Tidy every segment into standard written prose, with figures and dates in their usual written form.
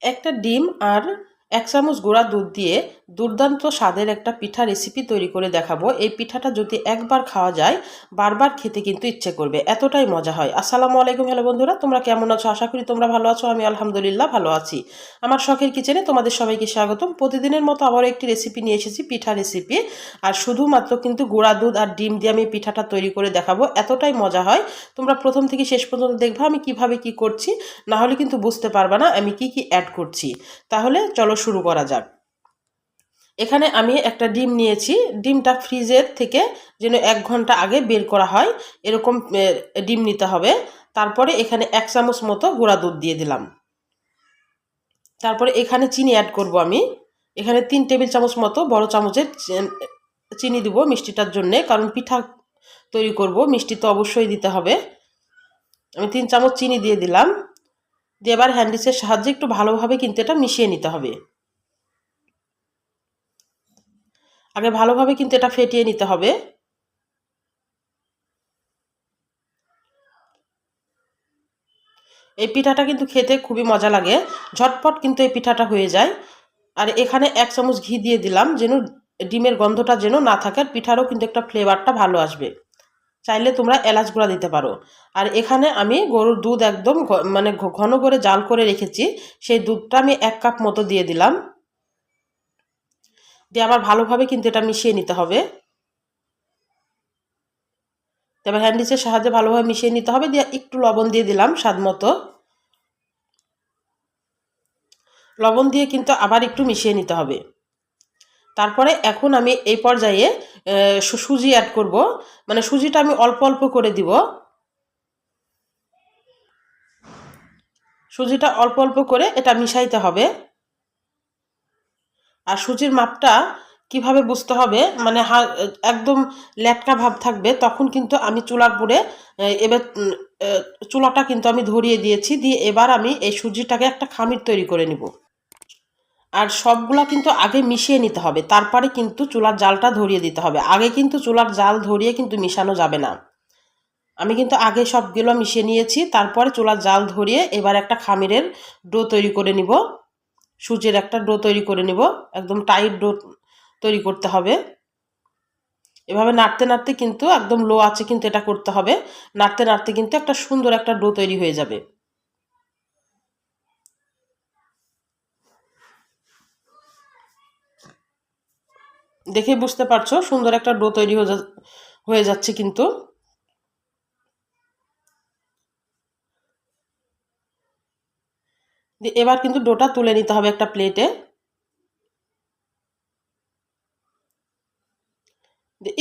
একটা ডিম আর 1 চামচ গুঁড়া দুধ দিয়ে দুর্দান্ত স্বাদের একটা পিঠা রেসিপি তৈরি করে দেখাবো। এই পিঠাটা যদি একবার খাওয়া যায় বারবার খেতে কিন্তু ইচ্ছে করবে, এতটাই মজা হয়। আসসালামু আলাইকুম, হ্যালো বন্ধুরা, তোমরা কেমন আছো? আশা করি তোমরা ভালো আছো। আমি আলহামদুলিল্লাহ ভালো আছি। আমার শখের কিচেনে তোমাদের সবাইকে স্বাগতম। প্রতিদিনের মতো আবারও একটি রেসিপি নিয়ে এসেছি, পিঠা রেসিপি। আর শুধুমাত্র কিন্তু গুঁড়া দুধ আর ডিম দিয়ে আমি পিঠাটা তৈরি করে দেখাবো, এতটাই মজা হয়। তোমরা প্রথম থেকে শেষ পর্যন্ত দেখবা আমি কিভাবে কি করছি, না হলে কিন্তু বুঝতে পারবা না আমি কি কি অ্যাড করছি। তাহলে চলো শুরু করা যাক। এখানে আমি একটা ডিম নিয়েছি। ডিমটা ফ্রিজের থেকে যেন 1 ঘন্টা আগে বের করা হয় এরকম ডিম নিতে হবে। তারপরে এখানে 1 চামচ মতো গুঁড়া দুধ দিয়ে দিলাম। তারপরে এখানে চিনি অ্যাড করব আমি। এখানে 3 টেবিল চামচ মতো বড় চামচের চিনি দিব মিষ্টিটার জন্যে, কারণ পিঠা তৈরি করব, মিষ্টি তো অবশ্যই দিতে হবে। আমি 3 চামচ চিনি দিয়ে দিলাম। দিয়ে এবার হ্যান্ডিসের সাহায্যে একটু ভালোভাবে কিন্তু এটা মিশিয়ে নিতে হবে। আগে ভালোভাবে কিন্তু এটা ফেটিয়ে নিতে হবে। এই পিঠাটা কিন্তু খেতে খুবই মজা লাগে, ঝটপট কিন্তু এই পিঠাটা হয়ে যায়। আর এখানে 1 চামচ ঘি দিয়ে দিলাম, যেন ডিমের গন্ধটা যেন না থাকে, আর পিঠারও কিন্তু একটা ফ্লেভারটা ভালো আসবে। চাইলে তোমরা এলাচ গুঁড়া দিতে পারো। আর এখানে আমি গরুর দুধ একদম মানে ঘন করে জাল করে রেখেছি, সেই দুধটা আমি 1 কাপ মতো দিয়ে দিলাম। দিয়ে আবার ভালোভাবে কিন্তু এটা মিশিয়ে নিতে হবে। এবার হ্যান্ডিসের সাহায্যে ভালোভাবে মিশিয়ে নিতে হবে। দিয়ে একটু লবণ দিয়ে দিলাম স্বাদ মতো। লবণ দিয়ে কিন্তু আবার একটু মিশিয়ে নিতে হবে। তারপরে এখন আমি এই পর্যায়ে সুজি অ্যাড করব। মানে সুজিটা আমি অল্প অল্প করে দিব। সুজিটা অল্প অল্প করে এটা মিশাইতে হবে। আর সুজির মাপটা কিভাবে বুঝতে হবে, মানে একদম ল্যাটকা ভাব থাকবে তখন কিন্তু আমি চুলার উপরে এবার চুলাটা কিন্তু আমি ধরিয়ে দিয়েছি। দিয়ে এবার আমি এই সুজিটাকে একটা খামির তৈরি করে নিব। আর সবগুলা কিন্তু আগে মিশিয়ে নিতে হবে, তারপরে কিন্তু চুলার জালটা ধরিয়ে দিতে হবে। আগে কিন্তু চুলার জাল ধরিয়ে কিন্তু মিশানো যাবে না। আমি কিন্তু আগে সবগুলো মিশিয়ে নিয়েছি, তারপরে চুলার জাল ধরিয়ে এবার একটা খামিরের ডো তৈরি করে নিব। সুজির একটা ডো তৈরি করে নিব, একদম টাইট ডো তৈরি করতে হবে। এভাবে নাড়তে নাড়তে কিন্তু একদম লো আছে কিন্তু এটা করতে হবে। নাড়তে নাড়তে কিন্তু একটা সুন্দর একটা ডো তৈরি হয়ে যাবে। দেখে বুঝতে পারছো সুন্দর একটা ডো তৈরি হয়ে যাচ্ছে কিন্তু। এবার কিন্তু ডোটা তুলে নিতে হবে একটা প্লেটে।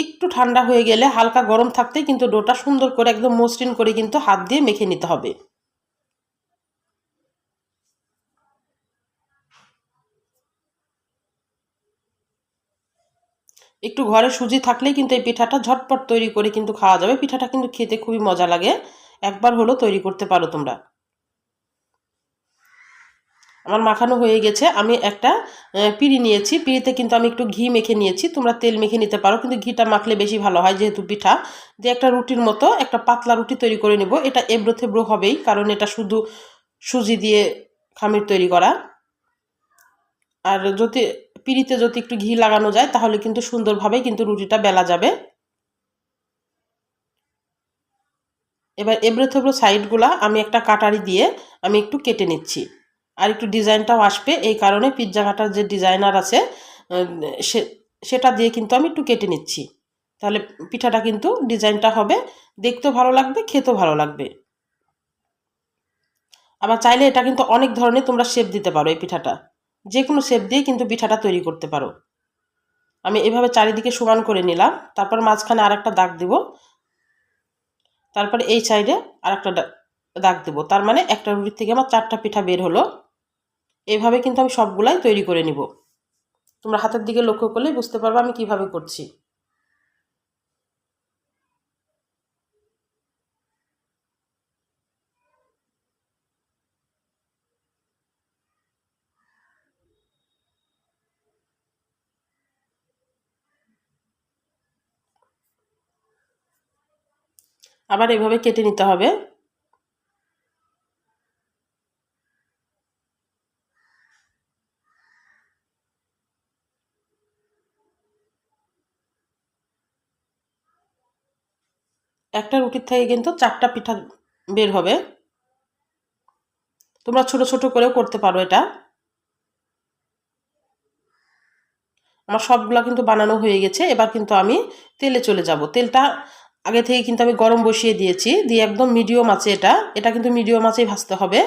একটু ঠান্ডা হয়ে গেলে হালকা গরম থাকতেই কিন্তু ডোটা সুন্দর করে একদম মসৃণ করে কিন্তু হাত দিয়ে মেখে নিতে হবে। একটু ঘরে সুজি থাকলেই কিন্তু এই পিঠাটা ঝটপট তৈরি করে কিন্তু খাওয়া যাবে। পিঠাটা কিন্তু খেতে খুবই মজা লাগে, একবার হলো তৈরি করতে পারো তোমরা। আমার মাখানো হয়ে গেছে। আমি একটা পিঁড়ি নিয়েছি, পিঁড়িতে কিন্তু আমি একটু ঘি মেখে নিয়েছি। তোমরা তেল মেখে নিতে পারো, কিন্তু ঘিটা মাখলে বেশি ভালো হয় যেহেতু পিঠা। দিয়ে একটা রুটির মতো একটা পাতলা রুটি তৈরি করে নেব। এটা এবড়ো থেবড়ো হবেই, কারণ এটা শুধু সুজি দিয়ে খামির তৈরি করা। আর যদি পিঁড়িতে যদি একটু ঘি লাগানো যায় তাহলে কিন্তু সুন্দরভাবে কিন্তু রুটিটা বেলা যাবে। এবার এবড়ো থেবড়ো সাইডগুলা আমি একটা কাটারি দিয়ে আমি একটু কেটে নিচ্ছি। আর একটু ডিজাইনটাও আসবে, এই কারণে পিৎজা কাটার যে ডিজাইনার আছে সে সেটা দিয়ে কিন্তু আমি একটু কেটে নিচ্ছি। তাহলে পিঠাটা কিন্তু ডিজাইনটা হবে, দেখতেও ভালো লাগবে, খেতেও ভালো লাগবে। আবার চাইলে এটা কিন্তু অনেক ধরনের তোমরা শেপ দিতে পারো। এই পিঠাটা যে কোনো শেপ দিয়ে কিন্তু পিঠাটা তৈরি করতে পারো। আমি এভাবে চারিদিকে সমান করে নিলাম, তারপর মাঝখানে আর একটা দাগ দিব। তারপরে এই সাইডে আর একটা দাগ দেবো। তার মানে একটা রুটির থেকে আমার 4টা পিঠা বের হলো। এইভাবে কিন্তু আমি সবগুলাই তৈরি করে নিব। তোমরা হাতের দিকে লক্ষ্য করলেই বুঝতে পারবে আমি কিভাবে করছি। আবার এভাবে কেটে নিতে হবে। একটা রুটির থেকে কিন্তু 4টা পিঠা বের হবে। তোমরা ছোট ছোট করেও করতে পারো এটা। আমার সবগুলা কিন্তু বানানো হয়ে গেছে। এবার কিন্তু আমি তেলে চলে যাব। তেলটা আগে থেকে কিন্তু আমি গরম বসিয়ে দিয়েছি, দিয়ে একদম মিডিয়াম আঁচে এটা কিন্তু মিডিয়াম আঁচেই ভাজতে হবে,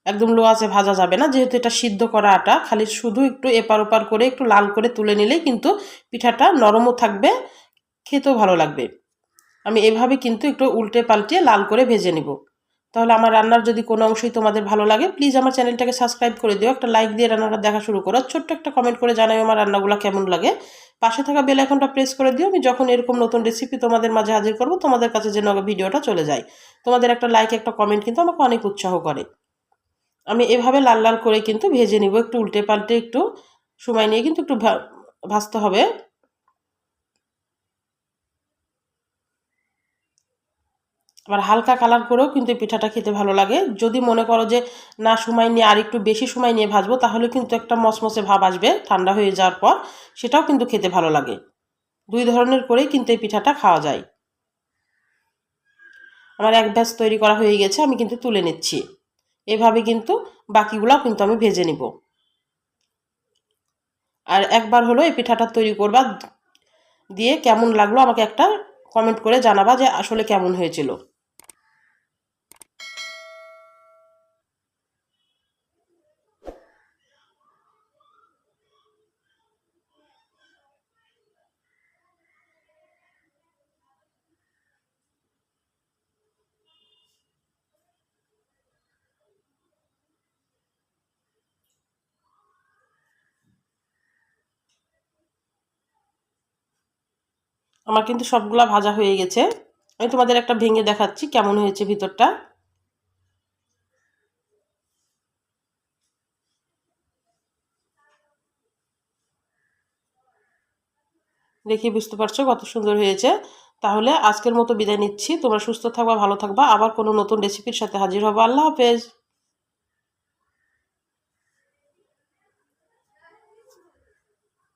একদম লো আঁচে ভাজা যাবে না, যেহেতু এটা সিদ্ধ করা আটা। খালি শুধু একটু এপার ওপার করে একটু লাল করে তুলে নিলেই কিন্তু পিঠাটা নরমও থাকবে, খেতেও ভালো লাগবে। আমি এভাবে কিন্তু একটু উল্টে পাল্টে লাল করে ভেজে নিব। তাহলে আমার রান্নার যদি কোনো অংশই তোমাদের ভালো লাগে, প্লিজ আমার চ্যানেলটাকে সাবস্ক্রাইব করে দিও, একটা লাইক দিয়ে রান্নাটা দেখা শুরু করো, ছোট্ট একটা কমেন্ট করে জানাই আমার রান্নাগুলো কেমন লাগে। পাশে থাকা বেল আইকনটা প্রেস করে দিও, আমি যখন এরকম নতুন রেসিপি তোমাদের মাঝে হাজির করব তোমাদের কাছে যেন ভিডিওটা চলে যায়। তোমাদের একটা লাইক একটা কমেন্ট কিন্তু আমাকে অনেক উৎসাহ করে। আমি এভাবে লাল লাল করে কিন্তু ভেজে নিব, একটু উল্টে পাল্টে একটু সময় নিয়ে কিন্তু একটু ভাজতে হবে। আবার হালকা কালার করেও কিন্তু এই পিঠাটা খেতে ভালো লাগে। যদি মনে করো যে না সময় নিয়ে আর একটু বেশি সময় নিয়ে ভাজবো, তাহলে কিন্তু একটা মচমচে ভাব আসবে ঠান্ডা হয়ে যাওয়ার পর, সেটাও কিন্তু খেতে ভালো লাগে। দুই ধরনের করেই কিন্তু এই পিঠাটা খাওয়া যায়। আমার এক ব্যাচ তৈরি করা হয়ে গেছে, আমি কিন্তু তুলে নিচ্ছি। এভাবে কিন্তু বাকিগুলাও কিন্তু আমি ভেজে নিব। আর একবার হলো এই পিঠাটা তৈরি করবা, দিয়ে কেমন লাগলো আমাকে একটা কমেন্ট করে জানাবা যে আসলে কেমন হয়েছিল। আমার কিন্তু সবগুলা ভাজা হয়ে গেছে। আমি তোমাদের একটা ভেঙে দেখাচ্ছি কেমন হয়েছে ভিতরটা। দেখি বুঝতে পারছো কত সুন্দর হয়েছে। তাহলে আজকের মতো বিদায় নিচ্ছি। তোমরা সুস্থ থাকবা, ভালো থাকবা। আবার কোনো নতুন রেসিপির সাথে হাজির হবো। আল্লাহ হাফেজ।